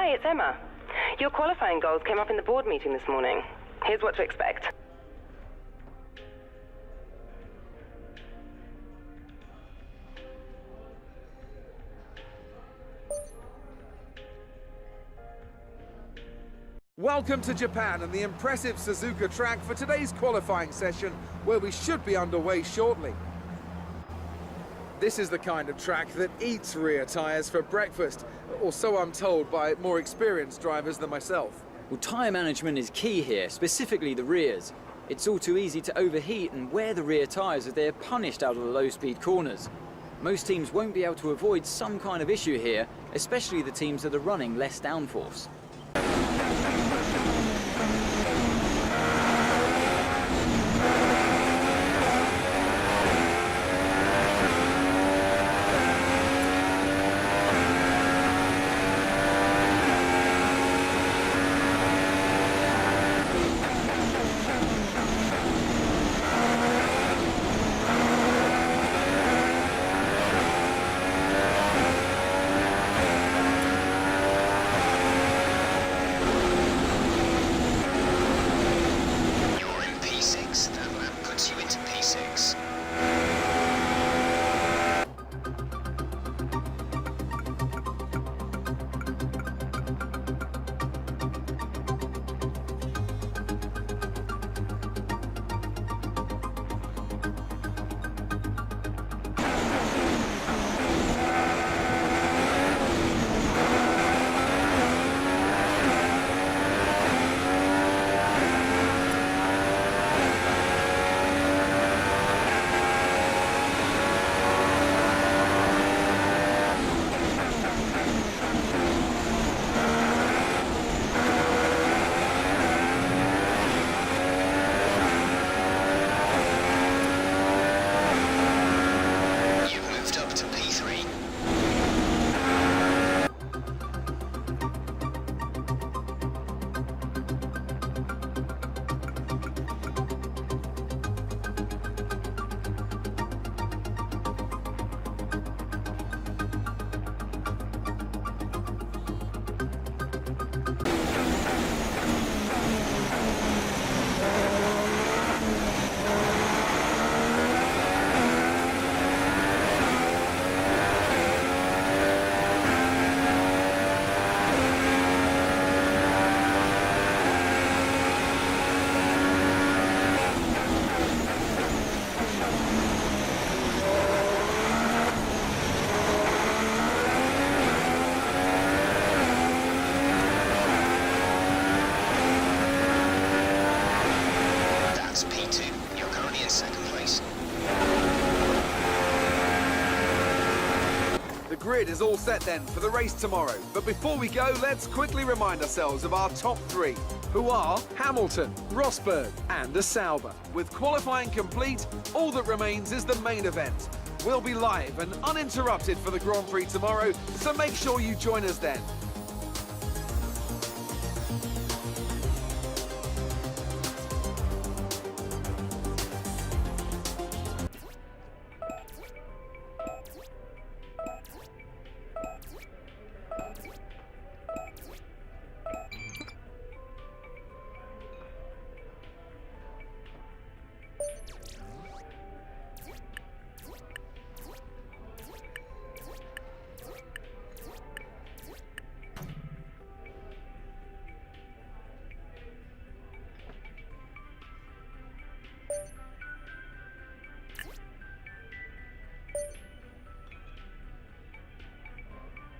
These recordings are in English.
Hi, it's Emma. Your qualifying goals came up in the board meeting this morning. Here's what to expect. Welcome to Japan and the impressive Suzuka track for today's qualifying session, where we should be underway shortly. This is the kind of track that eats rear tyres for breakfast, or so I'm told by more experienced drivers than myself. Well, tyre management is key here, specifically the rears. It's all too easy to overheat and wear the rear tyres as they're punished out of the low-speed corners. Most teams won't be able to avoid some kind of issue here, especially the teams that are running less downforce. The grid is all set then for the race tomorrow. But before we go, let's quickly remind ourselves of our top three, who are Hamilton, Rosberg and Sauber. With qualifying complete, all that remains is the main event. We'll be live and uninterrupted for the Grand Prix tomorrow, so make sure you join us then.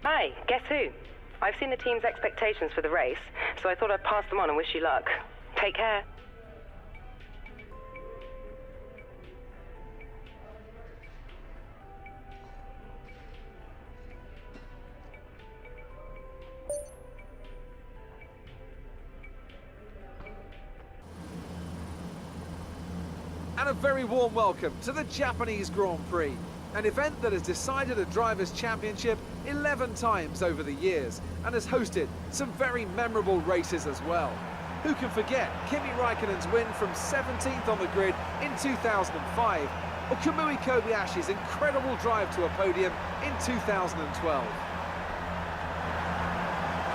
Hi, guess who? I've seen the team's expectations for the race, so I thought I'd pass them on and wish you luck. Take care. And a very warm welcome to the Japanese Grand Prix, an event that has decided a Drivers' Championship 11 times over the years and has hosted some very memorable races as well. Who can forget Kimi Raikkonen's win from 17th on the grid in 2005, or Kamui Kobayashi's incredible drive to a podium in 2012.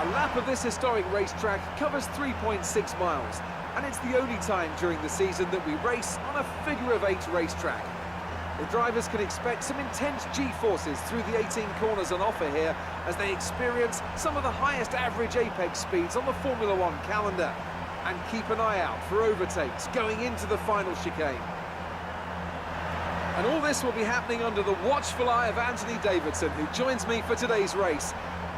A lap of this historic racetrack covers 3.6 miles, and it's the only time during the season that we race on a figure-of-8 racetrack. The drivers can expect some intense G-forces through the 18 corners on offer here as they experience some of the highest average apex speeds on the Formula One calendar. And keep an eye out for overtakes going into the final chicane. And all this will be happening under the watchful eye of Anthony Davidson, who joins me for today's race.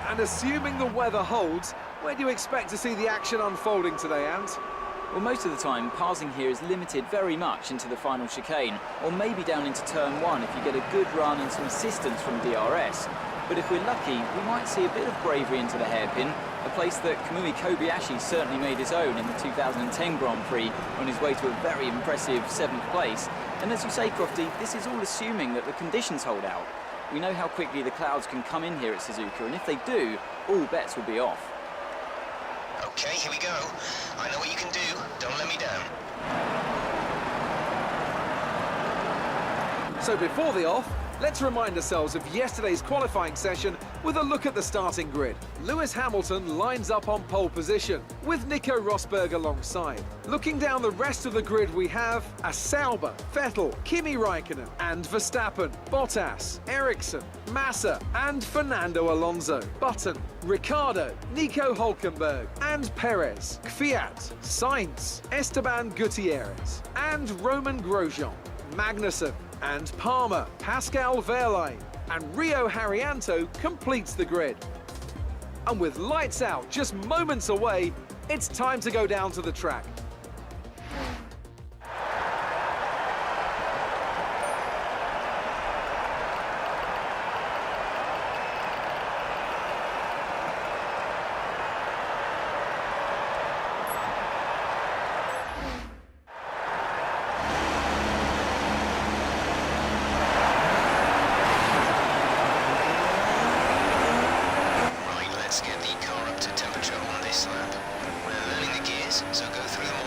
And assuming the weather holds, where do you expect to see the action unfolding today, Ant? Well, most of the time, passing here is limited very much into the final chicane, or maybe down into turn 1 if you get a good run and some assistance from DRS. But if we're lucky, we might see a bit of bravery into the hairpin, a place that Kamui Kobayashi certainly made his own in the 2010 Grand Prix on his way to a very impressive 7th place. And as you say, Crofty, this is all assuming that the conditions hold out. We know how quickly the clouds can come in here at Suzuka, and if they do, all bets will be off. Okay, here we go. I know what you can do. Don't let me down. So before the off, let's remind ourselves of yesterday's qualifying session with a look at the starting grid. Lewis Hamilton lines up on pole position, with Nico Rosberg alongside. Looking down the rest of the grid, we have a Sauber, Vettel, Kimi Raikkonen, and Verstappen, Bottas, Ericsson, Massa, and Fernando Alonso, Button, Ricciardo, Nico Hülkenberg, and Perez, Kvyat, Sainz, Esteban Gutierrez, and Roman Grosjean, Magnussen, and Palmer, Pascal Wehrlein, and Rio Haryanto completes the grid. And with lights out just moments away, it's time to go down to the track. Let's get the car up to temperature on this lap. We're learning the gears, so go through them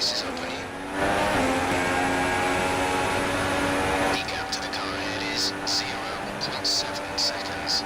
race is up on you. The gap to the car ahead is 0.7 seconds.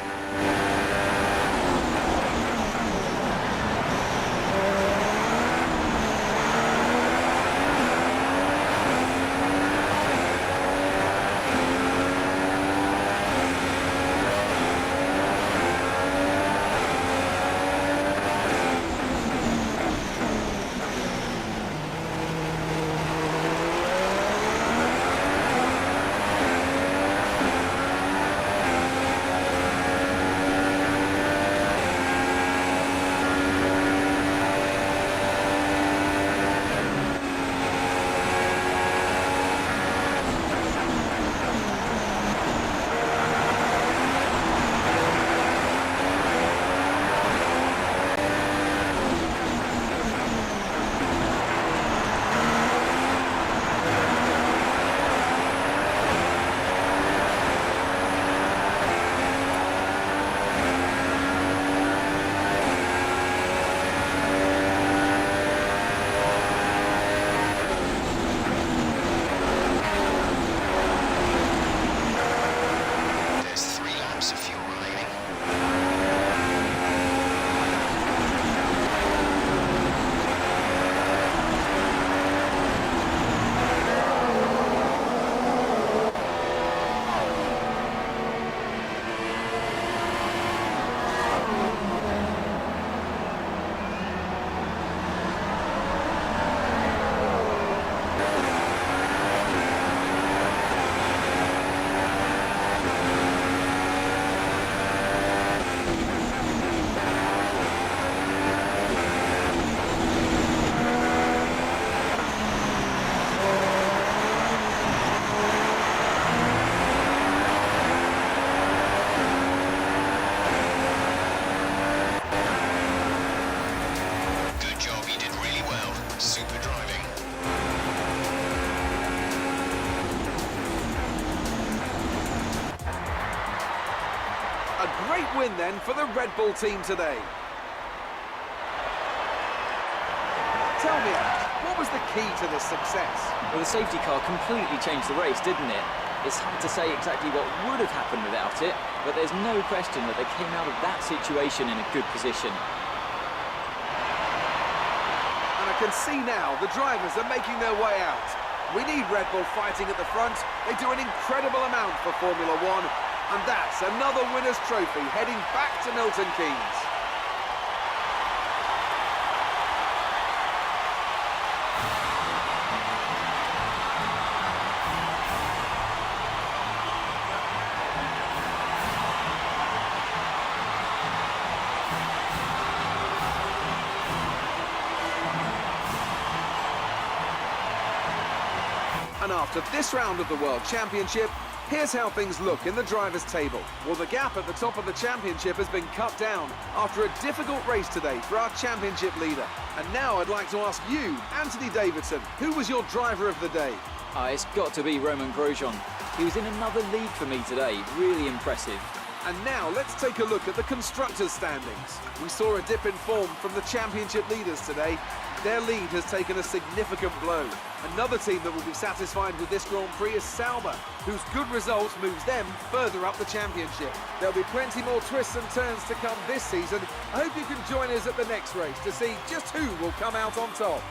A great win then for the Red Bull team today. Tell me, what was the key to this success? Well, the safety car completely changed the race, didn't it? It's hard to say exactly what would have happened without it, but there's no question that they came out of that situation in a good position. And I can see now the drivers are making their way out. We need Red Bull fighting at the front. They do an incredible amount for Formula One. And that's another winner's trophy heading back to Milton Keynes. And after this round of the World Championship, here's how things look in the drivers' table. Well, the gap at the top of the championship has been cut down after a difficult race today for our championship leader. And now I'd like to ask you, Anthony Davidson, who was your driver of the day? It's got to be Romain Grosjean. He was in another league for me today. Really impressive. And now let's take a look at the constructors' standings. We saw a dip in form from the championship leaders today. Their lead has taken a significant blow. Another team that will be satisfied with this Grand Prix is Sauber, whose good results moves them further up the championship. There'll be plenty more twists and turns to come this season. I hope you can join us at the next race to see just who will come out on top.